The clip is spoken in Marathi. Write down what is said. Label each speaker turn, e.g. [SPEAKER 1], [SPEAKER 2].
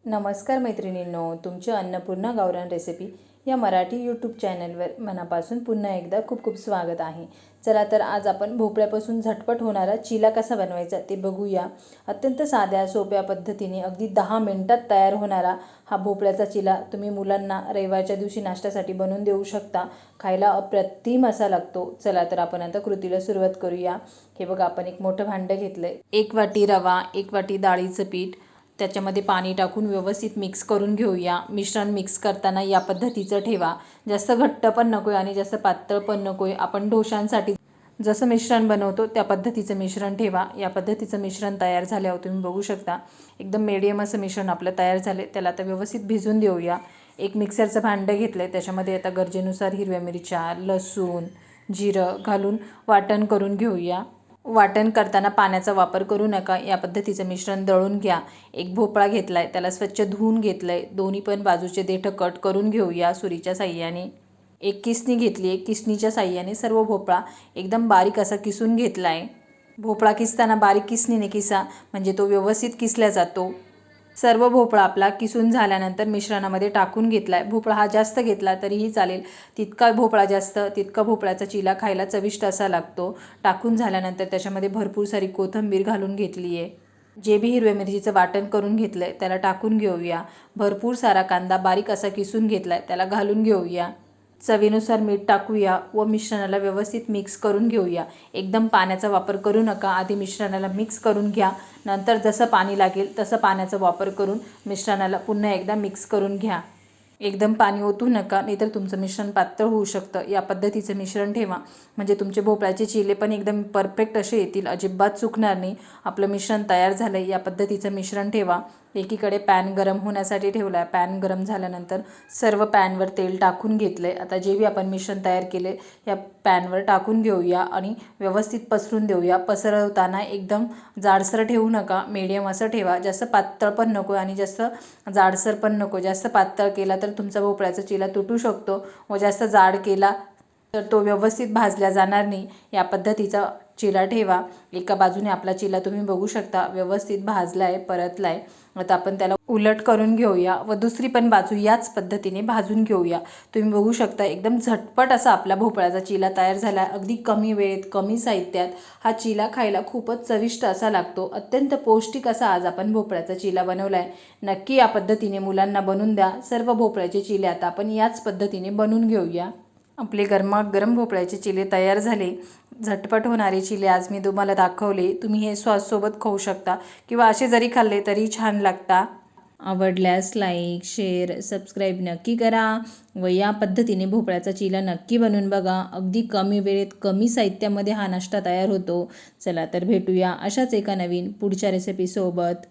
[SPEAKER 1] नमस्कार मैत्रिणींनो, तुमची अन्नपूर्णा गावरान रेसिपी या मराठी यूट्यूब चॅनलवर मनापासून पुन्हा एकदा खूप खूप स्वागत आहे। चला तर आज आपण भोपळ्यापासून झटपट होणारा चिला कसा बनवायचा ते बघूया। अत्यंत साध्या सोप्या पद्धतीने अगदी 10 मिनिटात तयार होणारा हा भोपळ्याचा चिला तुम्ही मुलांना रविवारच्या दिवशी नाश्त्यासाठी बनवून देऊ शकता। खायला अप्रतिम असा लागतो। चला तर आपण आता कृतीला सुरुवात करूया। हे बघा, आपण एक मोठं भांडं घेतलंय। 1 वाटी रवा, 1 वाटी डाळीचं पीठ, त्याच्यामध्ये पाणी टाकून व्यवस्थित मिक्स करून घेऊया। मिश्रण मिक्स करताना या पद्धतीचं ठेवा। जास्त घट्ट पण नकोय आणि जास्त पातळ पण नकोय। आपण डोशांसाठी जसं मिश्रण बनवतो त्या पद्धतीचं मिश्रण ठेवा। या पद्धतीचं मिश्रण तयार झाल्यावर तुम्ही बघू शकता एकदम मीडियम असं मिश्रण आपलं तयार झाले। त्याला आता व्यवस्थित भिजून देऊया। एक मिक्सरचं भांडं घेतलंय, त्याच्यामध्ये आता गरजेनुसार हिरव्या मिरच्या, लसूण, जिरं घालून वाटण करून घेऊया। वाटण करताना पाण्याचा वापर करू नका। या पद्धतीचं मिश्रण दळून घ्या। एक भोपळा घेतलाय, त्याला स्वच्छ धुवून घेतलंय। दोन्ही पण बाजूचे देठ कट करून घेऊया सुरीच्या साहाय्याने। एक किसणी घेतली आहे, किसणीच्या साहाय्याने सर्व भोपळा एकदम बारीक असा किसून घेतलाय। भोपळा किसताना बारीक किसणीने किसा, म्हणजे तो व्यवस्थित किसला जातो। सर्व भोपळा आपला किसून झाल्यानंतर मिश्रणामध्ये टाकून घेतलाय। भोपळा हा जास्त घेतला तरीही चालेल, तितका भोपळा जास्त तितका भोपळ्याचा चिला खायला चविष्ट असा लागतो। टाकून झाल्यानंतर त्याच्यामध्ये भरपूर सारी कोथिंबीर घालून घेतली आहे। जे बी हिरव्या मिरचीचं वाटण करून घेतलंय त्याला टाकून घेऊया। भरपूर सारा कांदा बारीक असा किसून घेतलाय त्याला घालून घेऊया। चवीनुसार मीठ टाकूया व मिश्रणाला व्यवस्थित मिक्स करून घेऊया। एकदम पाण्याचा वापर करू नका, आधी मिश्रणाला मिक्स करून घ्या। नंतर जसं पाणी लागेल तसं पाण्याचा वापर करून मिश्रणाला पुन्हा एकदा मिक्स करून घ्या। एकदम पाणी ओतू नका, नाहीतर तुमचं मिश्रण पातळ होऊ शकतं। या पद्धतीचं मिश्रण ठेवा, म्हणजे तुमचे भोपळ्याचे चिले पण एकदम परफेक्ट असे येतील, अजिबात चुकणार नाही। आपलं मिश्रण तयार झालं। या पद्धतीचं मिश्रण ठेवा। एकीकडे पॅन गरम होण्यासाठी ठेवला। पॅन गरम झाल्यानंतर सर्व पॅनवर तेल टाकून घेतले। आता जे बी आपण मिश्रण तयार केले या पॅनवर टाकून घेऊया आणि व्यवस्थित पसरून देऊया। पसरवताना एकदम जाडसर ठेवू नका, मीडियम असं ठेवा। जास्त पातळ पण नको आणि जास्त जाडसर पण नको। जास्त पातळ केला तर तुमचा भोपळ्याचा चिला तुटू शकतो व जास्त जाड केला तर तो व्यवस्थित भाजला जाणार नाही। या पद्धतीचा चिला ठेवा। एका बाजूने आपला चिला तुम्ही बघू शकता व्यवस्थित भाजलाय, परतलाय। आता आपण त्याला उलट करून घेऊया व दुसरी पण बाजू याच पद्धतीने भाजून घेऊया। तुम्ही बघू शकता एकदम झटपट असा आपला भोपळ्याचा चिला तयार झाला। अगदी कमी वेळेत कमी साहित्यात हा चिला खायला खूपच चविष्ट असा लागतो। अत्यंत पौष्टिक असा आज आपण भोपळ्याचा चिला बनवलाय। नक्की या पद्धतीने मुलांना बनवून द्या। सर्व भोपळ्याचे चिले आता आपण याच पद्धतीने बनवून घेऊया। आपले गरमागरम भोपळ्याचे चिले तयार झाले। झटपट होणारे चिले आज मी तुम्हाला दाखवले। तुम्ही हे सॉससोबत खाऊ शकता किंवा असे जरी खाल्ले तरी छान लागता। आवडल्यास लाईक, शेअर, सबस्क्राईब नक्की करा व या पद्धतीने भोपळ्याचा चिला नक्की बनवून बघा। अगदी कमी वेळेत कमी साहित्यामध्ये हा नाश्ता तयार होतो। चला तर भेटूया अशाच एका नवीन पुढच्या रेसिपीसोबत।